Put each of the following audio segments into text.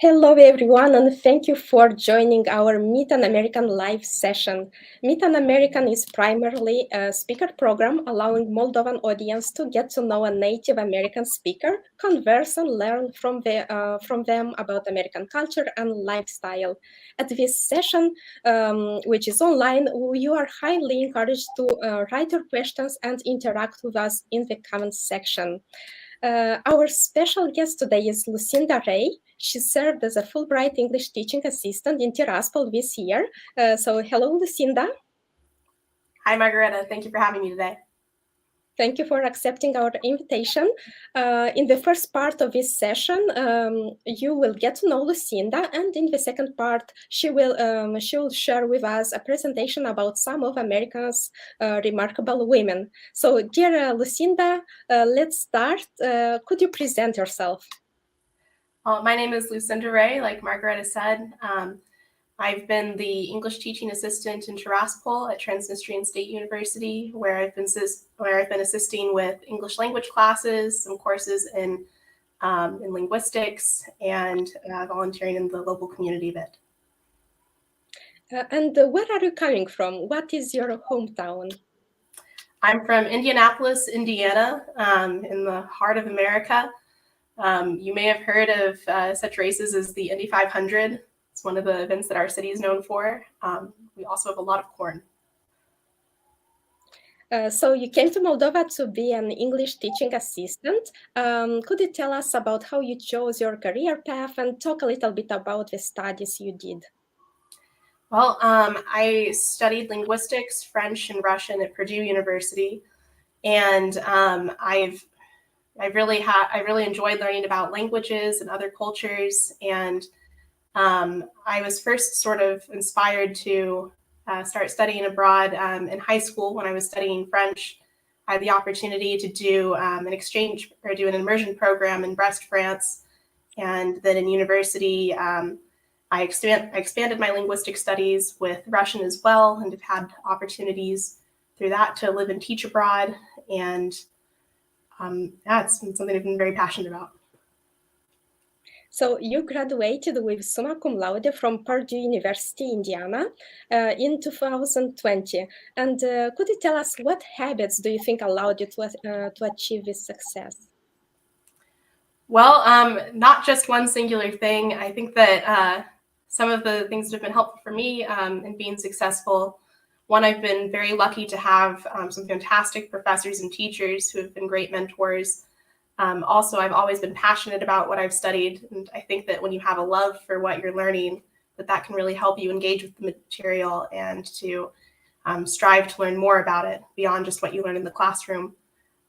Hello, everyone, and thank you for joining our Meet an American live session. Meet an American is primarily a speaker program allowing Moldovan audience to get to know a Native American speaker, converse, and learn from them about American culture and lifestyle. At this session, which is online, you are highly encouraged to write your questions and interact with us in the comment section. Our special guest today is Lucinda Ray. She served as a Fulbright English teaching assistant in Tiraspol this year. So, hello, Lucinda. Hi, Margareta. Thank you for having me today. Thank you for accepting our invitation. In the first part of this session, you will get to know Lucinda, and in the second part, she will share with us a presentation about some of America's remarkable women. So, dear Lucinda, let's start. Could you present yourself? My name is Lucinda Ray, like Margareta said. I've been the English teaching assistant in Tiraspol at Transnistrian State University, where I've been assisting with English language classes, some courses in linguistics, and volunteering in the local community bit. And where are you coming from? What is your hometown? I'm from Indianapolis, Indiana, in the heart of America. You may have heard of such races as the Indy 500. It's one of the events that our city is known for. We also have a lot of corn. So you came to Moldova to be an English teaching assistant. Could you tell us about how you chose your career path and talk a little bit about the studies you did? Well, I studied linguistics, French, and Russian at Purdue University, and I really enjoyed learning about languages and other cultures. And I was first sort of inspired to start studying abroad in high school when I was studying French. I had the opportunity to do an exchange or do an immersion program in Brest, France, and then in university. I expanded my linguistic studies with Russian as well, and have had opportunities through that to live and teach abroad. And it's something I've been very passionate about. So you graduated with summa cum laude from Purdue University, Indiana, in 2020. And could you tell us what habits do you think allowed you to achieve this success? Well, not just one singular thing. I think that some of the things that have been helpful for me in being successful, one, I've been very lucky to have some fantastic professors and teachers who have been great mentors. Also, I've always been passionate about what I've studied, and I think that when you have a love for what you're learning, that can really help you engage with the material and to strive to learn more about it beyond just what you learn in the classroom.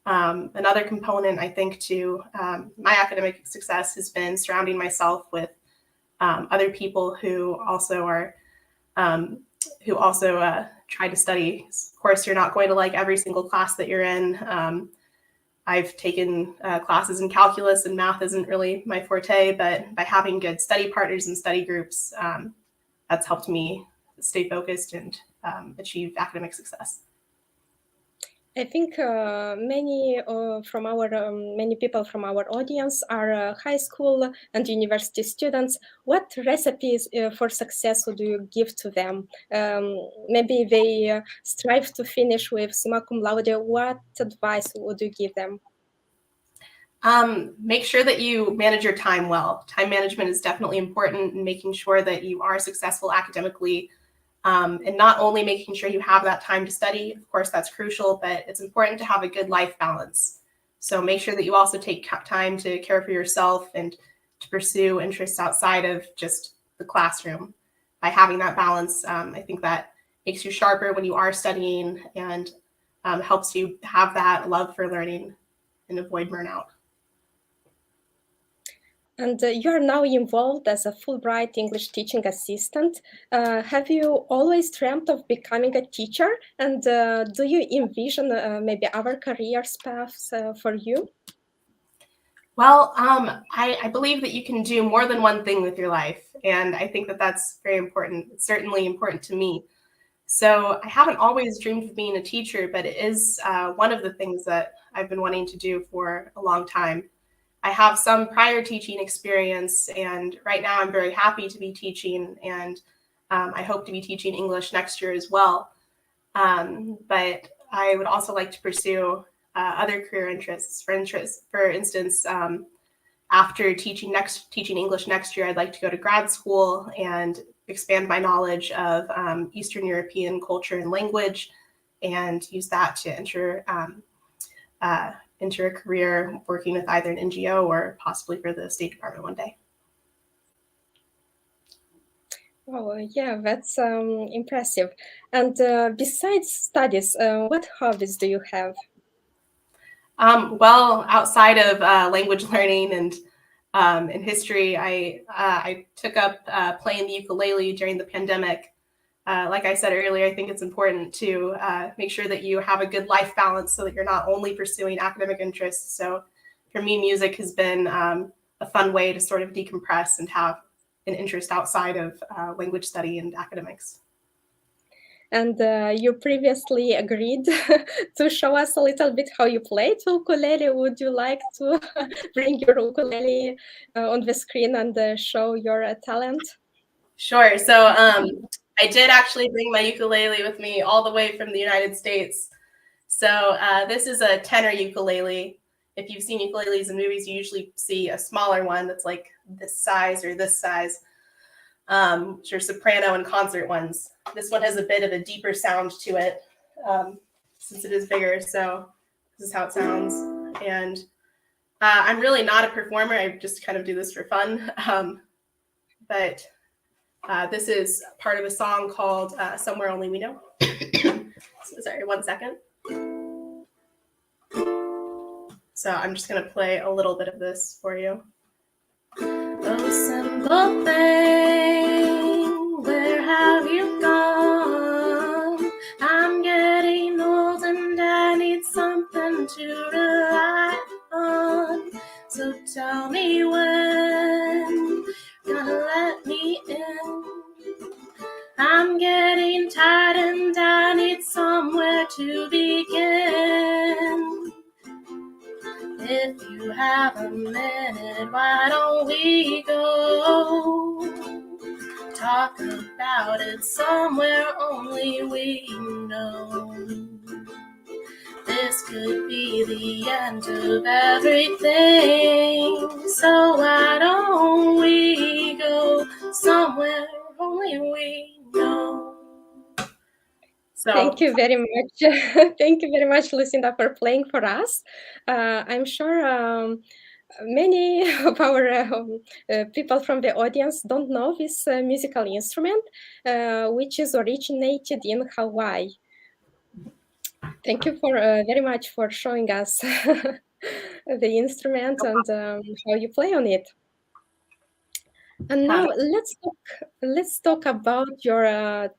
Another component, I think, to my academic success has been surrounding myself with other people who also try to study. Of course, you're not going to like every single class that you're in. I've taken classes in calculus, and math isn't really my forte, but by having good study partners and study groups, that's helped me stay focused and achieve academic success. I think many people from our audience are high school and university students. What recipes for success would you give to them? Maybe they strive to finish with summa cum laude. What advice would you give them? Make sure that you manage your time well. Time management is definitely important in making sure that you are successful academically. And not only making sure you have that time to study, of course, that's crucial, but it's important to have a good life balance. So make sure that you also take time to care for yourself and to pursue interests outside of just the classroom. By having that balance, I think that makes you sharper when you are studying and helps you have that love for learning and avoid burnout. And you are now involved as a Fulbright English teaching assistant. Have you always dreamt of becoming a teacher? And do you envision maybe other career paths for you? Well, I believe that you can do more than one thing with your life. And I think that that's very important. It's certainly important to me. So I haven't always dreamed of being a teacher, but it is one of the things that I've been wanting to do for a long time. I have some prior teaching experience, and right now I'm very happy to be teaching, and I hope to be teaching English next year as well. But I would also like to pursue other career interests. For instance, after teaching English next year, I'd like to go to grad school and expand my knowledge of Eastern European culture and language, and use that to enter a career working with either an NGO or possibly for the State Department one day. Oh, yeah, that's impressive. And besides studies, what hobbies do you have? Well, outside of language learning and in history, I took up playing the ukulele during the pandemic. Like I said earlier, I think it's important to make sure that you have a good life balance so that you're not only pursuing academic interests. So for me, music has been a fun way to sort of decompress and have an interest outside of language study and academics. And you previously agreed to show us a little bit how you play the ukulele. Would you like to bring your ukulele on the screen and show your talent? Sure. So I did actually bring my ukulele with me all the way from the United States. So this is a tenor ukulele. If you've seen ukuleles in movies, you usually see a smaller one that's like this size or this size, which are soprano and concert ones. This one has a bit of a deeper sound to it since it is bigger. So this is how it sounds. And I'm really not a performer. I just kind of do this for fun. But this is part of a song called Somewhere Only We Know. Sorry, 1 second. So I'm just going to play a little bit of this for you. Oh, simple thing, where have you gone? I'm getting old and I need something to rely on. So tell me when you're gonna let me in. I'm getting tired and I need somewhere to begin. If you have a minute, why don't we go talk about it somewhere only we know? This could be the end of everything, so why don't we go somewhere only we know? So, thank you very much. Thank you very much, Lucinda, for playing for us. I'm sure many of our people from the audience don't know this musical instrument, which is originated in Hawaii. Thank you for very much for showing us the instrument and how you play on it. And now let's talk about your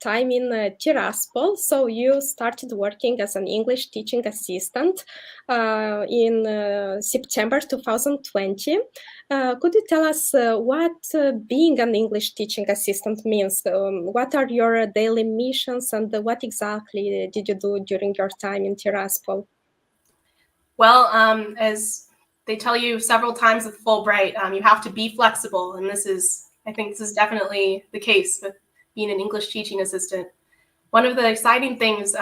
time in Tiraspol. So you started working as an English teaching assistant in September 2020. Could you tell us what being an English teaching assistant means? What are your daily missions, and what exactly did you do during your time in Tiraspol? Well, as they tell you several times with Fulbright, you have to be flexible, and I think this is definitely the case with being an English teaching assistant. One of the exciting things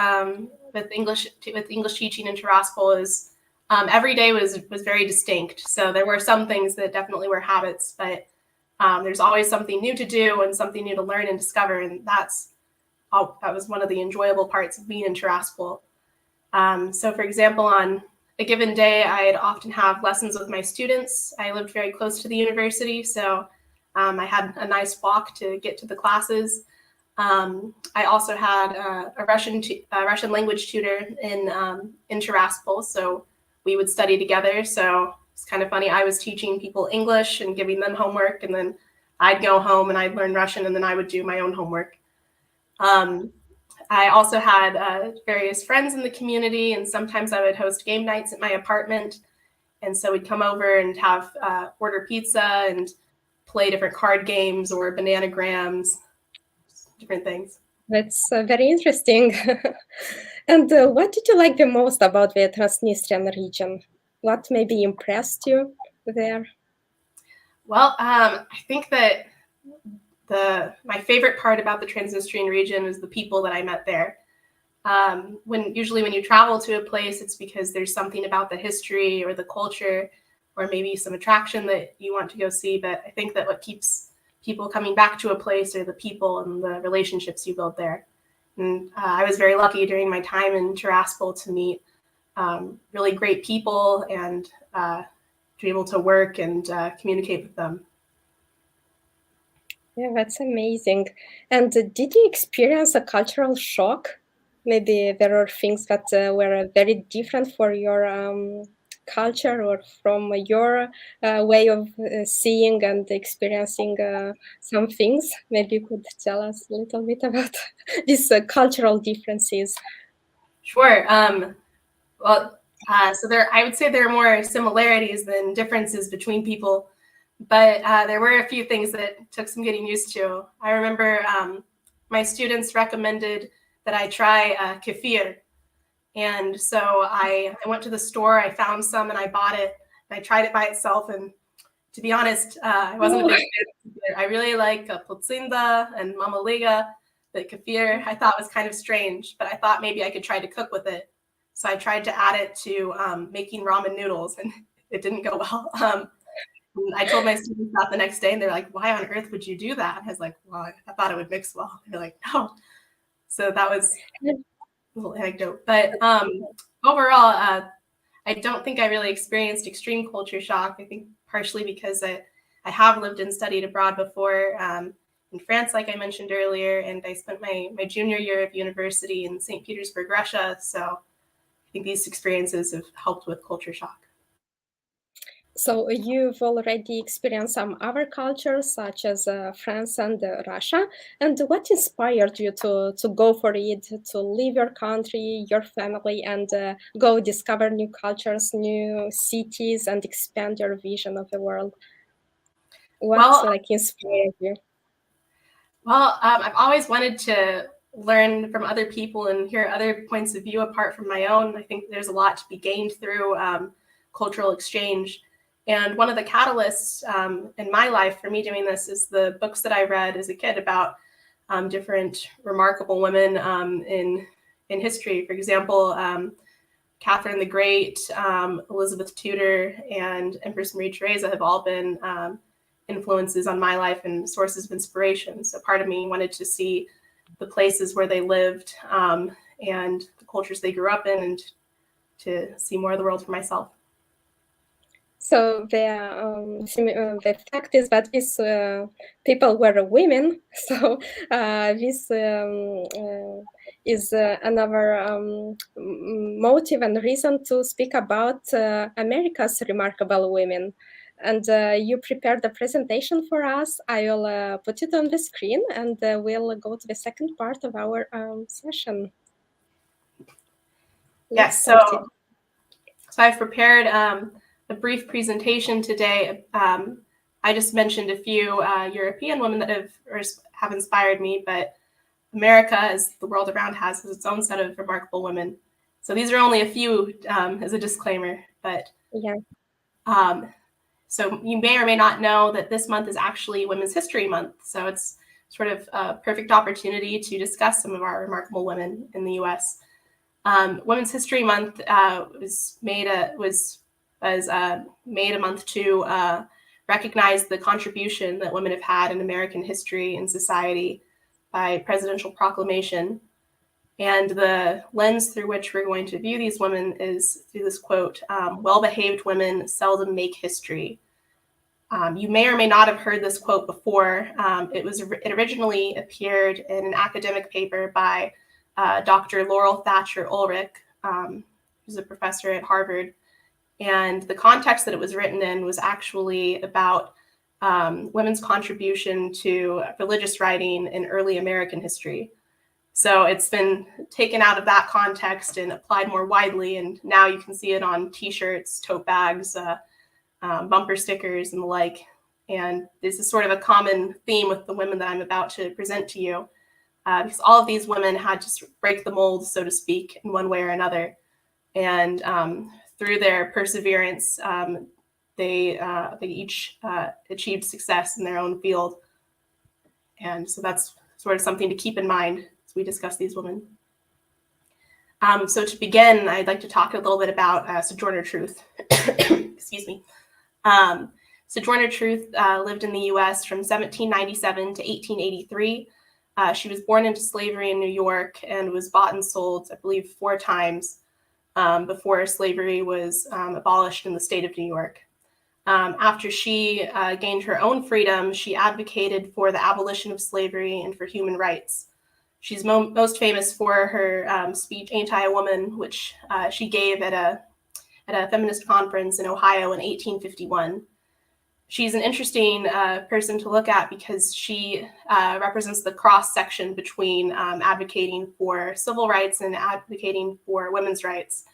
with English teaching in Tiraspol is every day was very distinct. So there were some things that definitely were habits, but there's always something new to do and something new to learn and discover, and that was one of the enjoyable parts of being in Tiraspol. So, for example, on a given day, I'd often have lessons with my students. I lived very close to the university, so I had a nice walk to get to the classes. I also had a Russian language tutor in Tiraspol, so we would study together. So it's kind of funny. I was teaching people English and giving them homework, and then I'd go home and I'd learn Russian, and then I would do my own homework. I also had various friends in the community, and sometimes I would host game nights at my apartment. And so we'd come over and have order pizza and play different card games or bananagrams, different things. That's very interesting. And what did you like the most about the Transnistrian region? What maybe impressed you there? Well, I think that my favorite part about the Transnistrian region was the people that I met there. Usually when you travel to a place, it's because there's something about the history or the culture, or maybe some attraction that you want to go see. But I think that what keeps people coming back to a place are the people and the relationships you build there. And I was very lucky during my time in Tiraspol to meet really great people and to be able to work and communicate with them. Yeah, that's amazing. And did you experience a cultural shock? Maybe there are things that were very different for your culture or from your way of seeing and experiencing some things. Maybe you could tell us a little bit about these cultural differences. Sure. I would say there are more similarities than differences between people, but there were a few things that took some getting used to. I remember my students recommended that I try kefir. And so I went to the store, I found some and I bought it. And I tried it by itself. And to be honest, I wasn't a big fan of kefir. I really like Lucinda and Mama Liga, but kefir I thought was kind of strange, but I thought maybe I could try to cook with it. So I tried to add it to making ramen noodles, and it didn't go well. I told my students that the next day, and they're like, "Why on earth would you do that?" And I was like, "Well, I thought it would mix well." And they're like, "No." So that was a little anecdote. But overall, I don't think I really experienced extreme culture shock. I think partially because I have lived and studied abroad before in France, like I mentioned earlier, and I spent my junior year of university in St. Petersburg, Russia. So I think these experiences have helped with culture shock. So you've already experienced some other cultures such as France and Russia. And what inspired you to go for it, to leave your country, your family, and go discover new cultures, new cities, and expand your vision of the world? What inspired you? Well, I've always wanted to learn from other people and hear other points of view apart from my own. I think there's a lot to be gained through cultural exchange. And one of the catalysts in my life for me doing this is the books that I read as a kid about different remarkable women in history. For example, Catherine the Great, Elizabeth Tudor, and Empress Marie Theresa have all been influences on my life and sources of inspiration. So part of me wanted to see the places where they lived and the cultures they grew up in, and to see more of the world for myself. So the fact is that these people were women. So this is another motive and reason to speak about America's remarkable women. And you prepared the presentation for us. I will put it on the screen, and we'll go to the second part of our session. Yes, so I've prepared a brief presentation today. I just mentioned a few European women that have inspired me, but America, as the world around has its own set of remarkable women. So these are only a few as a disclaimer, but yeah. So you may or may not know that this month is actually Women's History Month. So it's sort of a perfect opportunity to discuss some of our remarkable women in the U.S. Women's History Month was made a month to recognize the contribution that women have had in American history and society by presidential proclamation. And the lens through which we're going to view these women is through this quote, "Well-behaved women seldom make history." You may or may not have heard this quote before. It originally appeared in an academic paper by Dr. Laurel Thatcher Ulrich, who's a professor at Harvard. And the context that it was written in was actually about women's contribution to religious writing in early American history. So it's been taken out of that context and applied more widely. And now you can see it on T-shirts, tote bags, bumper stickers, and the like. And this is sort of a common theme with the women that I'm about to present to you. Because all of these women had to break the mold, so to speak, in one way or another. And through their perseverance, they each achieved success in their own field. And so that's sort of something to keep in mind as we discuss these women. So to begin, I'd like to talk a little bit about Sojourner Truth. Excuse me. Sojourner Truth lived in the U.S. from 1797 to 1883. She was born into slavery in New York and was bought and sold, I believe, 4 times before slavery was abolished in the state of New York. After she gained her own freedom, she advocated for the abolition of slavery and for human rights. She's most famous for her speech, Ain't I a Woman, which she gave at a feminist conference in Ohio in 1851. She's an interesting person to look at because she represents the cross-section between advocating for civil rights and advocating for women's rights.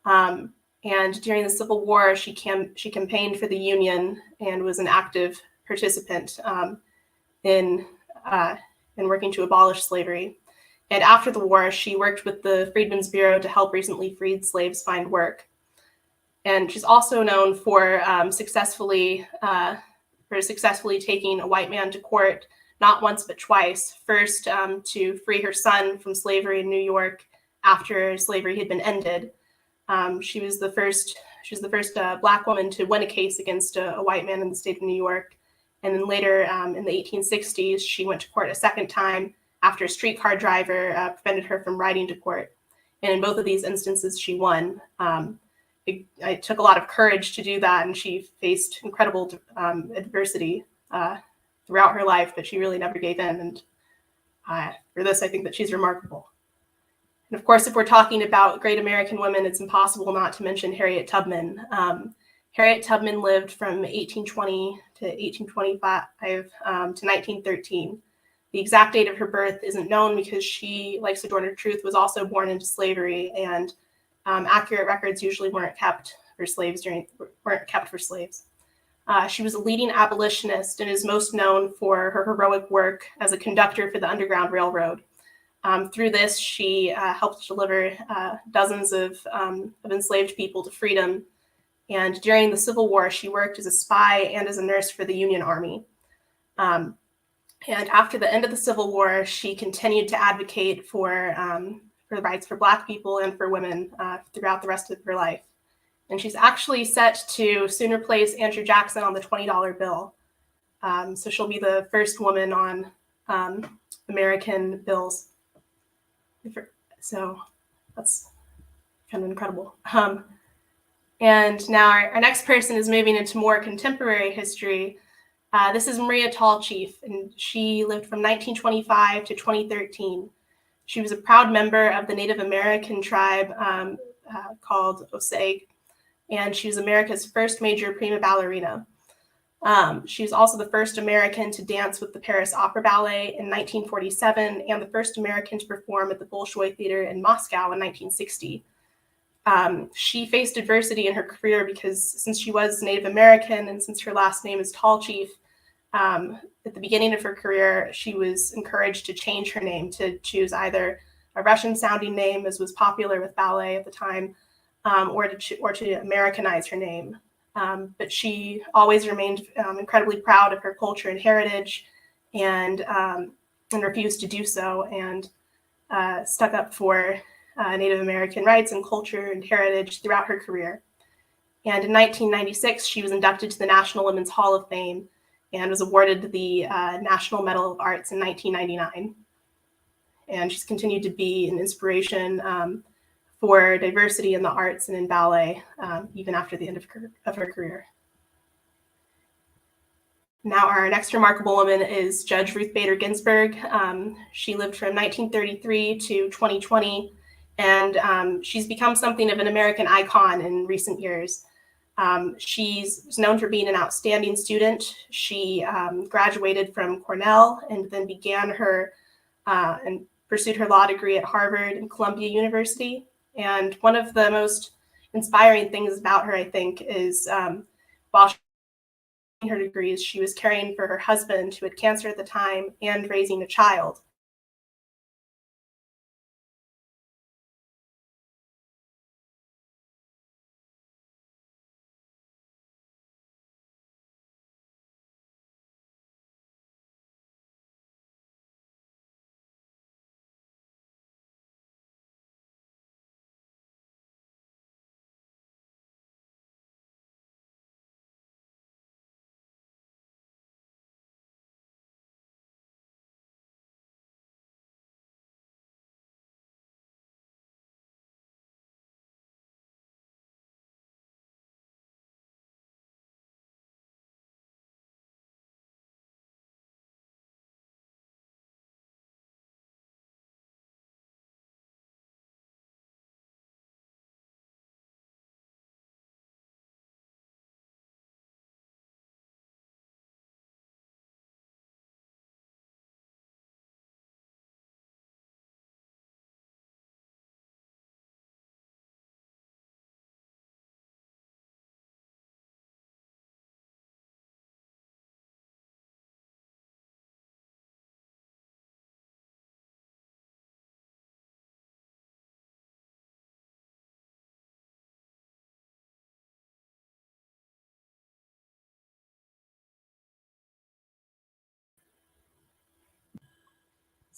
And during the Civil War, she campaigned for the Union and was an active participant in working to abolish slavery. And after the war, she worked with the Freedmen's Bureau to help recently freed slaves find work. And she's also known for successfully taking a white man to court, not once but twice. First, to free her son from slavery in New York after slavery had been ended. She was the first Black woman to win a case against a white man in the state of New York. And then later, in the 1860s, she went to court a second time after a streetcar driver prevented her from riding to court. And in both of these instances, she won. It took a lot of courage to do that, and she faced incredible adversity throughout her life, but she really never gave in. And for this, I think that she's remarkable. And of course, if we're talking about great American women, it's impossible not to mention Harriet Tubman. Harriet Tubman lived from 1820 to 1825 to 1913. The exact date of her birth isn't known because she, like Sojourner Truth, was also born into slavery, and accurate records usually weren't kept for slaves. She was a leading abolitionist and is most known for her heroic work as a conductor for the Underground Railroad. Through this, she helped deliver dozens of enslaved people to freedom. And during the Civil War, she worked as a spy and as a nurse for the Union Army. And after the end of the Civil War, she continued to advocate for the rights for Black people and for women throughout the rest of her life. And she's actually set to soon replace Andrew Jackson on the $20 bill. So she'll be the first woman on American bills. So that's kind of incredible. And now our next person is moving into more contemporary history. This is Maria Tallchief, and she lived from 1925 to 2013. She was a proud member of the Native American tribe called Osage, and she was America's first major prima ballerina. She was also the first American to dance with the Paris Opera Ballet in 1947 and the first American to perform at the Bolshoi Theater in Moscow in 1960. She faced adversity in her career because since she was Native American and since her last name is Tallchief, at the beginning of her career, she was encouraged to change her name to choose either a Russian-sounding name, as was popular with ballet at the time, or to Americanize her name. But she always remained incredibly proud of her culture and heritage, and refused to do so, and stuck up for Native American rights and culture and heritage throughout her career. And in 1996, she was inducted to the National Women's Hall of Fame and was awarded the National Medal of Arts in 1999. And she's continued to be an inspiration for diversity in the arts and in ballet, even after the end of her career. Now, our next remarkable woman is Judge Ruth Bader Ginsburg. She lived from 1933 to 2020, and she's become something of an American icon in recent years. She's known for being an outstanding student. She graduated from Cornell and then began her and pursued her law degree at Harvard and Columbia University. And one of the most inspiring things about her, I think, is while she was her degrees, she was caring for her husband who had cancer at the time and raising a child.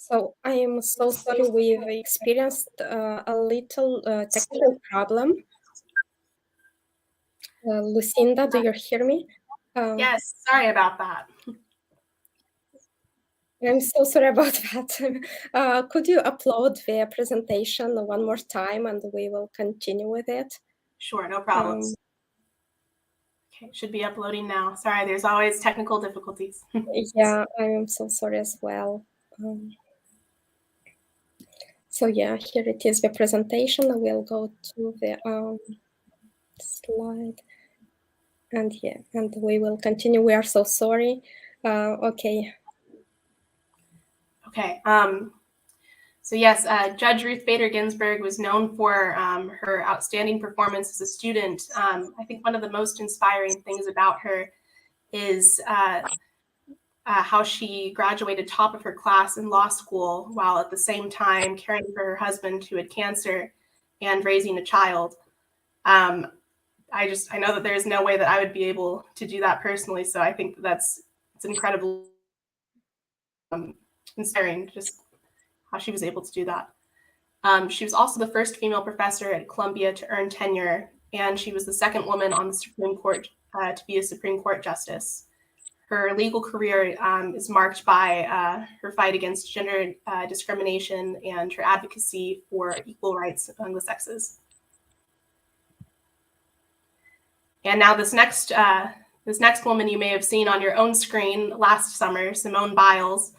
So I am so sorry we've experienced a little technical problem. Lucinda, do you hear me? Yes, sorry about that. I'm so sorry about that. Could you upload the presentation one more time and we will continue with it? Sure, no problems. Okay, should be uploading now. Sorry, there's always technical difficulties. Yeah, I am so sorry as well. So yeah, here it is, the presentation. I will go to the slide. And yeah, and we will continue. We are so sorry. Okay. Okay. So yes, Judge Ruth Bader Ginsburg was known for her outstanding performance as a student. I think one of the most inspiring things about her is how she graduated top of her class in law school while at the same time caring for her husband who had cancer and raising a child. I know that there's no way that I would be able to do that personally. So I think it's incredibly inspiring just how she was able to do that. She was also the first female professor at Columbia to earn tenure, and she was the second woman on the Supreme Court to be a Supreme Court justice. Her legal career is marked by her fight against gender discrimination and her advocacy for equal rights among the sexes. And now this next woman you may have seen on your own screen last summer, Simone Biles.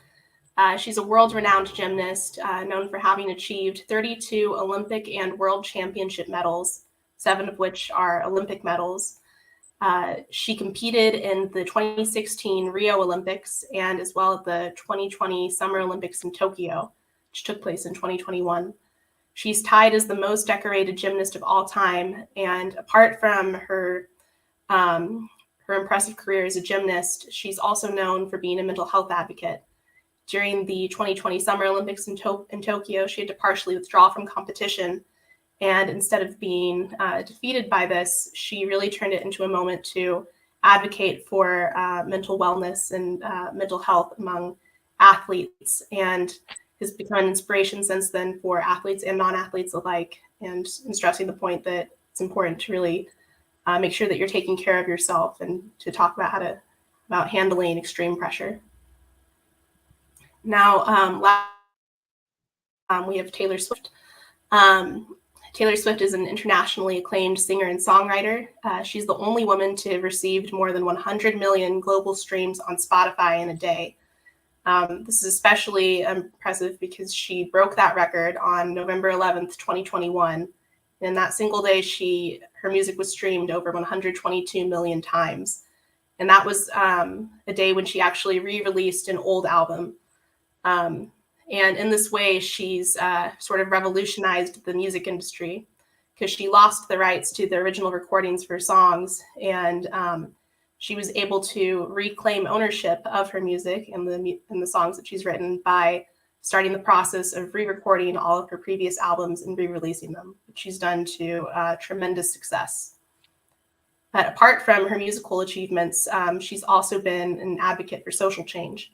She's a world-renowned gymnast, known for having achieved 32 Olympic and World Championship medals, 7 of which are Olympic medals. She competed in the 2016 Rio Olympics and as well as the 2020 Summer Olympics in Tokyo, which took place in 2021. She's tied as the most decorated gymnast of all time, and apart from her impressive career as a gymnast, she's also known for being a mental health advocate. During the 2020 Summer Olympics in Tokyo, she had to partially withdraw from competition. And instead of being defeated by this, she really turned it into a moment to advocate for mental wellness and mental health among athletes, and has become an inspiration since then for athletes and non-athletes alike, and stressing the point that it's important to really make sure that you're taking care of yourself and to talk about about handling extreme pressure. Now, we have Taylor Swift. Taylor Swift is an internationally acclaimed singer and songwriter. She's the only woman to have received more than 100 million global streams on Spotify in a day. This is especially impressive because she broke that record on November 11th, 2021. And that single day, her music was streamed over 122 million times. And that was a day when she actually re-released an old album. And in this way, she's sort of revolutionized the music industry because she lost the rights to the original recordings for songs, and she was able to reclaim ownership of her music and the songs that she's written by starting the process of re-recording all of her previous albums and re-releasing them, which she's done to tremendous success. But apart from her musical achievements, she's also been an advocate for social change.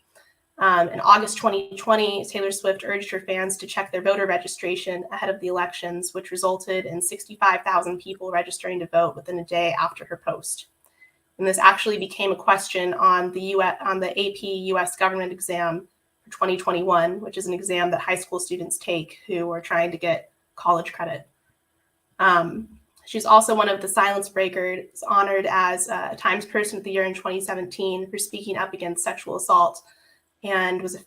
In August 2020, Taylor Swift urged her fans to check their voter registration ahead of the elections, which resulted in 65,000 people registering to vote within a day after her post. And this actually became a question on the AP US government exam for 2021, which is an exam that high school students take who are trying to get college credit. She's also one of the silence breakers, honored as a Times Person of the Year in 2017 for speaking up against sexual assault, and was a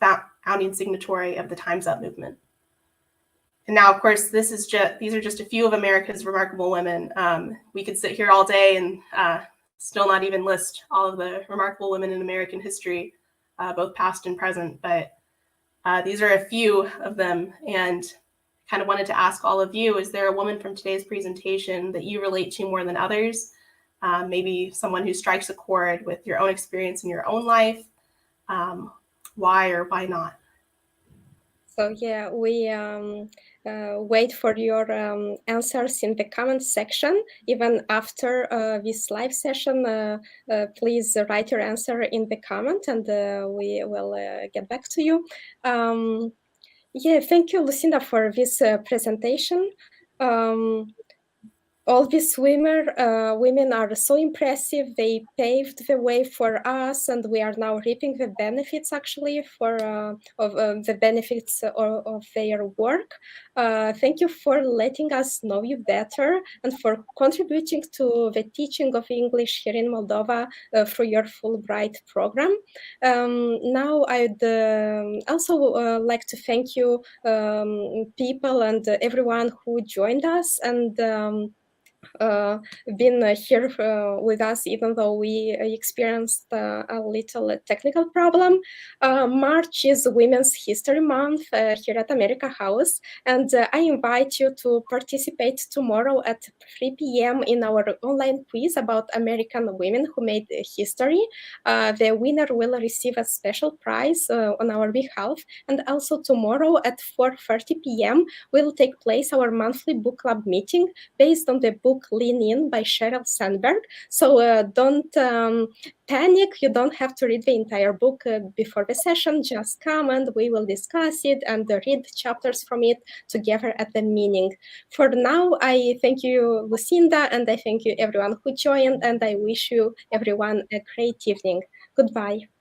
founding signatory of the Time's Up movement. And now, of course, these are just a few of America's remarkable women. We could sit here all day and still not even list all of the remarkable women in American history, both past and present, but these are a few of them. And kind of wanted to ask all of you, is there a woman from today's presentation that you relate to more than others? Maybe someone who strikes a chord with your own experience in your own life? Why or why not? So yeah, we wait for your answers in the comment section. Even after this live session, please write your answer in the comment and we will get back to you. Yeah, thank you, Lucinda, for this presentation. Um, all these women are so impressive. They paved the way for us, and we are now reaping the benefits actually of the benefits of their work. Thank you for letting us know you better and for contributing to the teaching of English here in Moldova through your Fulbright program. Now I'd also like to thank you, people and everyone who joined us and been here with us, even though we experienced a little technical problem. March is Women's History Month here at America House, and I invite you to participate tomorrow at 3 p.m. in our online quiz about American women who made history. The winner will receive a special prize on our behalf, and also tomorrow at 4:30 p.m. will take place our monthly book club meeting based on the book Lean In by Sheryl Sandberg. So don't panic. You don't have to read the entire book before the session. Just come and we will discuss it and read chapters from it together at the meeting. For now, I thank you, Lucinda, and I thank you everyone who joined, and I wish you everyone a great evening. Goodbye.